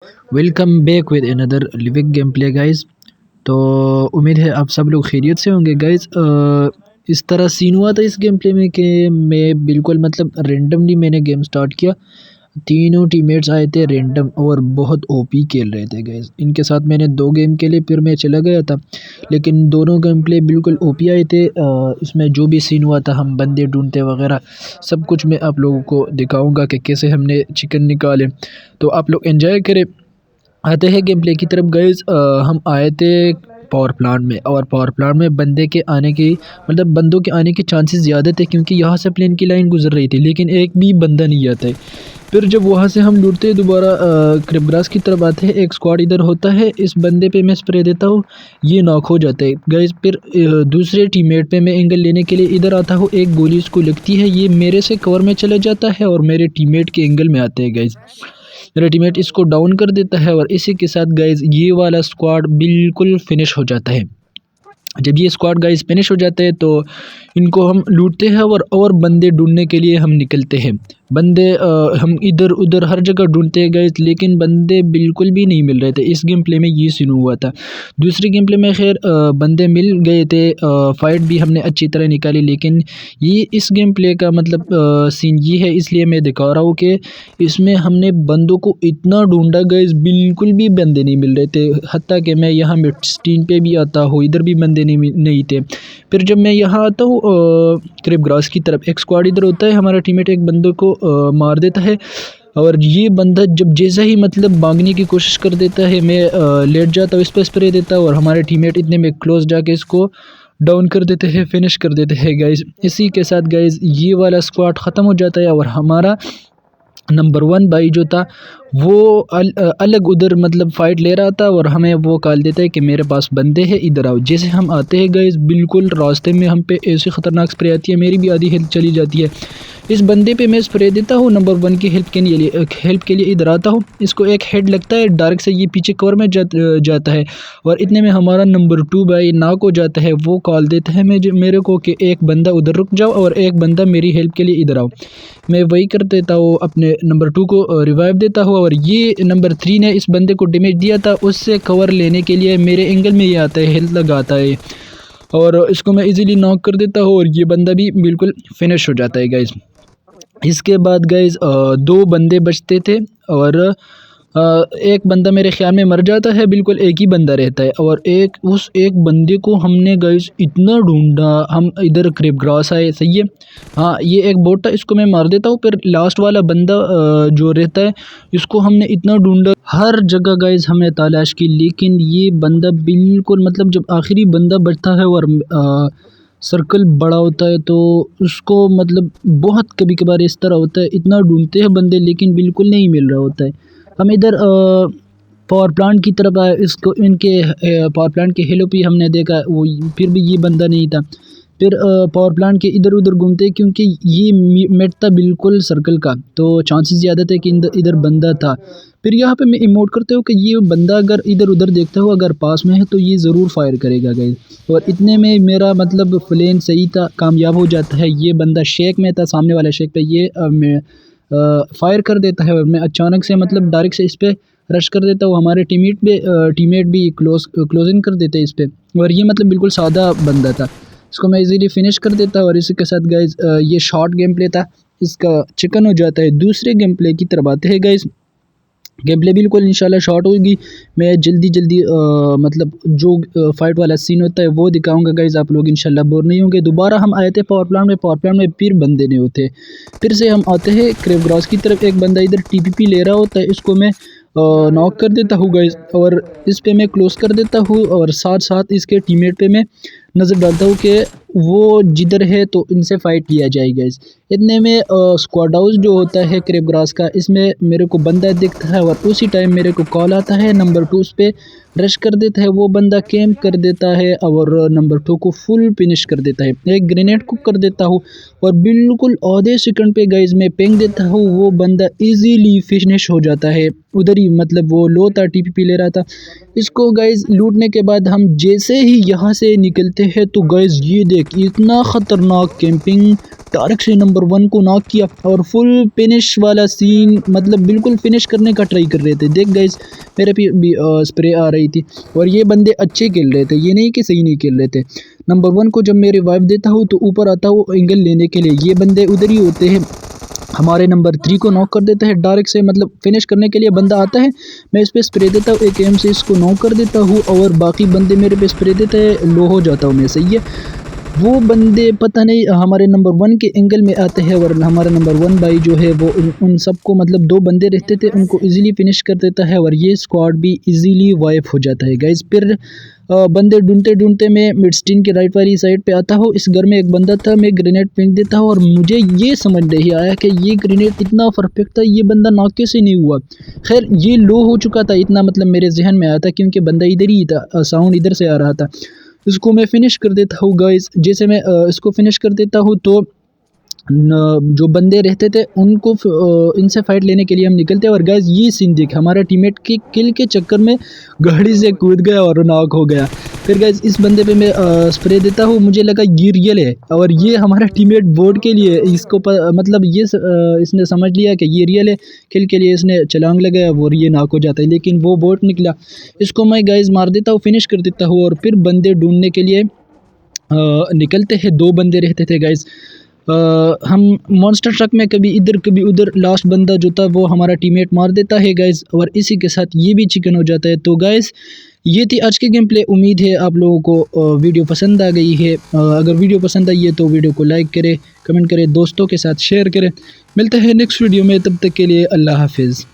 Welcome back with another living game play guys. तो उम्मीद है आप सब लोग खैरियत से होंगे गाइज। इस तरह सीन हुआ था इस गेम प्ले में कि मैं बिल्कुल मतलब रेंडमली मैंने गेम स्टार्ट किया। तीनों टीममेट्स आए थे रेंडम और बहुत ओपी खेल रहे थे गाइज। इनके साथ मैंने 2 गेम खेले फिर मैं चला गया था, लेकिन दोनों गेम प्ले बिल्कुल ओपी आए थे। इसमें जो भी सीन हुआ था हम बंदे ढूंढते वगैरह सब कुछ मैं आप लोगों को दिखाऊंगा कि कैसे हमने चिकन निकाले। तो आप लोग एंजॉय करें। आते हैं गेम प्ले की तरफ गाइस। हम आए थे पावर प्लांट में, और पावर प्लांट में बंदे के आने की मतलब बंदों के आने के चांसेस ज़्यादा थे क्योंकि यहाँ से प्लेन की लाइन गुजर रही थी, लेकिन एक भी बंदा नहीं आता है। फिर जब वहाँ से हम लूटते दोबारा क्रिपग्रास की तरफ आते हैं, एक स्क्वाड इधर होता है, इस बंदे पे मैं स्प्रे देता हूँ, ये नॉक हो जाता है गाइस। फिर दूसरे टीममेट पे मैं एंगल लेने के लिए इधर आता हूँ, एक गोली इसको लगती है, ये मेरे से कवर में चला जाता है और मेरे टीममेट के एंगल में आते हैं गाइस। मेरा टीममेट इसको डाउन कर देता है और इसी के साथ गाइज ये वाला स्क्वाड बिल्कुल फिनिश हो जाता है। जब ये स्क्वाड गाइस फिनिश हो जाते हैं तो इनको हम लूटते हैं और बंदे ढूंढने के लिए हम निकलते हैं। बंदे हम इधर उधर हर जगह ढूंढते हैं गाइस, लेकिन बंदे बिल्कुल भी नहीं मिल रहे थे। इस गेम प्ले में ये सीन हुआ था। दूसरी गेम प्ले में खैर बंदे मिल गए थे, फाइट भी हमने अच्छी तरह निकाली, लेकिन ये इस गेम प्ले का मतलब सीन ये है, इसलिए मैं दिखा रहा हूँ कि इसमें हमने बंदों को इतना ढूंढा गाइस, बिल्कुल भी बंदे नहीं मिल रहे थे। हत्ता कि मैं यहाँ मिड स्टीन पे भी आता हूँ, इधर भी बंदे नहीं थे। फिर जब मैं यहाँ आता हूँ क्रिप ग्रास की तरफ, एक स्क्वाड इधर होता है, हमारा टीममेट एक बंदे को मार देता है, और ये बंदा जब जैसा ही मतलब भागने की कोशिश कर देता है, मैं लेट जाता हूँ, इस पर स्प्रे देता हूँ और हमारे टीममेट इतने में क्लोज जाके इसको डाउन कर देते हैं, फिनिश कर देते हैं गाइज। इसी के साथ गाइज ये वाला स्क्वाड ख़त्म हो जाता है और हमारा नंबर 1 भाई जो था वो अलग उधर मतलब फ़ाइट ले रहा था, और हमें वो कॉल देता है कि मेरे पास बंदे हैं, इधर आओ। जैसे हम आते हैं गाइस, बिल्कुल रास्ते में हम पे ऐसी ख़तरनाक स्प्रे आती है, मेरी भी आधी हेल्थ चली जाती है। इस बंदे पे मैं स्प्रे देता हूँ नंबर 1 की हेल्प के लिए इधर आता हूँ, इसको एक हेड लगता है डायरेक्ट से, ये पीछे कवर में जाता है, और इतने में हमारा नंबर 2 भाई नॉक हो जाता है। वो कॉल देता है मेरे को कि एक बंदा उधर रुक जाओ और एक बंदा मेरी हेल्प के लिए इधर आओ। मैं वही कर देता हूँ, अपने नंबर 2 को रिवाइव देता हूँ, और ये नंबर 3 ने इस बंदे को डैमेज दिया था, उससे कवर लेने के लिए मेरे एंगल में ये आता है, हेल्थ लगाता है, और इसको मैं इजीली नॉक कर देता हूँ और ये बंदा भी बिल्कुल फिनिश हो जाता है गाइज। इसके बाद गाइज 2 बंदे बचते थे, और एक बंदा मेरे ख्याल में मर जाता है, बिल्कुल एक ही बंदा रहता है, और एक बंदे को हमने गाइस इतना ढूंढा। हम इधर क्रिप ग्रास आए, सही है, हाँ ये एक बोट था, इसको मैं मार देता हूँ। फिर लास्ट वाला बंदा जो रहता है, इसको हमने इतना ढूंढा, हर जगह गाइस हमने तलाश की, लेकिन ये बंदा बिल्कुल मतलब जब आखिरी बंदा बचता है और सर्कल बड़ा होता है तो उसको मतलब बहुत कभी कभार इस तरह होता है, इतना ढूंढते हैं बंदे लेकिन बिल्कुल नहीं मिल रहा होता है। हम इधर पावर प्लांट की तरफ आए, इसको इनके पावर प्लांट के हेलो पे हमने देखा, वो फिर भी ये बंदा नहीं था। फिर पावर प्लांट के इधर उधर घूमते, क्योंकि ये मेट था बिल्कुल सर्कल का, तो चांसेस ज़्यादा थे कि इधर बंदा था। फिर यहाँ पे मैं इमोट करते हो कि ये बंदा अगर इधर उधर देखता हो, अगर पास में है तो ये ज़रूर फायर करेगा गाइस। और इतने में मेरा मतलब प्लेन सही था, कामयाब हो जाता है। ये बंदा शेक में था, सामने वाला शेक पे, ये फायर कर देता है और मैं अचानक से मतलब डायरेक्ट से इस पर रश कर देता हूँ। हमारे टीममेट भी क्लोजिंग कर देते इस पर, और ये मतलब बिल्कुल सादा बंदा था, इसको मैं इजीली फिनिश कर देता हूँ। और इसी के साथ गाइज ये शॉर्ट गेम प्ले था, इसका चिकन हो जाता है। दूसरे गेम प्ले की तरफ आते हैं गाइज। गेम प्ले बिल्कुल इंशाल्लाह शॉर्ट होगी, मैं जल्दी मतलब जो फाइट वाला सीन होता है वो दिखाऊंगा गाइज, आप लोग इंशाल्लाह बोर नहीं होंगे। दोबारा हम आए थे पावर प्लांट में फिर बंदे नहीं होते। फिर से हम आते हैं क्रेव ग्रास की तरफ, एक बंदा इधर टीपीपी ले रहा होता है, इसको मैं नॉक कर देता हूँ गाइज, और इस पे मैं क्लोज कर देता हूँ, और साथ साथ इसके टीममेट पे मैं नज़र डालता हूँ कि वो जिधर है तो इनसे फाइट किया जाएगा। इतने में स्क्वाड हाउस जो होता है क्रेप ग्रास का, इसमें मेरे को बंदा दिखता है, और उसी टाइम मेरे को कॉल आता है, नंबर 2 उस पे रश कर देता है, वो बंदा कैंप कर देता है और नंबर 2 को फुल फिनिश कर देता है। एक ग्रेनेड को कर देता हूँ और बिल्कुल आधे सेकंड पे गाइज मैं पेंग देता हूँ, वो बंदा इजीली फिनिश हो जाता है। उधर ही मतलब वो लो था, टीपीपी ले रहा था। इसको गाइस लूटने के बाद हम जैसे ही यहाँ से निकलते हैं तो गाइस ये देख इतना ख़तरनाक कैंपिंग, टारक से नंबर 1 को नॉक किया और फुल फिनिश वाला सीन, मतलब बिल्कुल फिनिश करने का ट्राई कर रहे थे। देख गाइस मेरे पे भी स्प्रे आ रही थी और ये बंदे अच्छे खेल रहे थे, ये नहीं कि सही नहीं खेल रहे थे। नंबर 1 को जब मैं रिवाइव देता हूँ तो ऊपर आता हूँ एंगल लेने के लिए, ये बंदे उधर ही होते हैं, हमारे नंबर 3 को नॉक कर देता है डायरेक्ट से, मतलब फिनिश करने के लिए बंदा आता है, मैं इस पर स्प्रे देता हूँ, एक एम से इसको नॉक कर देता हूँ और बाकी बंदे मेरे पे स्प्रे देते हैं, लो हो जाता हूँ मैं। सही है, वो बंदे पता नहीं हमारे नंबर 1 के एंगल में आते हैं और हमारा नंबर 1 भाई जो है वो उन सबको, मतलब 2 बंदे रहते थे उनको इजीली फिनिश कर देता है और ये स्क्वाड भी इजीली वाइप हो जाता है गाइस। फिर बंदे ढूंढते ढूंढते मैं मिडस्टीन के राइट वाली साइड पे आता हूँ, इस घर में एक बंदा था, मैं ग्रेनेड फेंक देता हूँ और मुझे ये समझ नहीं आया कि ये ग्रेनेड इतना परफेक्ट था, ये बंदा नॉक कैसे नहीं हुआ। खैर ये लो हो चुका था, इतना मतलब मेरे जहन में आया था क्योंकि बंदा इधर ही था, साउंड इधर से आ रहा था। इसको मैं फिनिश कर देता हूँ गाइस, जैसे मैं इसको फिनिश कर देता हूँ तो जो बंदे रहते थे उनको इनसे फाइट लेने के लिए हम निकलते हैं और गाइस ये सीन देख, हमारा टीममेट के किल के चक्कर में गाड़ी से कूद गया और नॉक हो गया। फिर गाइस इस बंदे पे मैं स्प्रे देता हूँ, मुझे लगा ये रियल है और ये हमारा टीममेट बोट के लिए, इसको मतलब ये इसने समझ लिया कि ये रियल है, किल के लिए इसने छलांग लगाया और ये नॉक हो जाता है, लेकिन वो बोट निकला। इसको मैं गाइस मार देता हूँ, फिनिश कर देता हूँ और फिर बंदे ढूंढने के लिए निकलते हैं। 2 बंदे रहते थे गाइस, हम मॉन्स्टर ट्रक में कभी इधर कभी उधर, लास्ट बंदा जो था वो हमारा टीममेट मार देता है गाइस और इसी के साथ ये भी चिकन हो जाता है। तो गाइस ये थी आज की गेम प्ले, उम्मीद है आप लोगों को वीडियो पसंद आ गई है। अगर वीडियो पसंद आई है तो वीडियो को लाइक करें, कमेंट करें, दोस्तों के साथ शेयर करें। मिलते हैं नेक्स्ट वीडियो में, तब तक के लिए अल्लाह हाफिज़।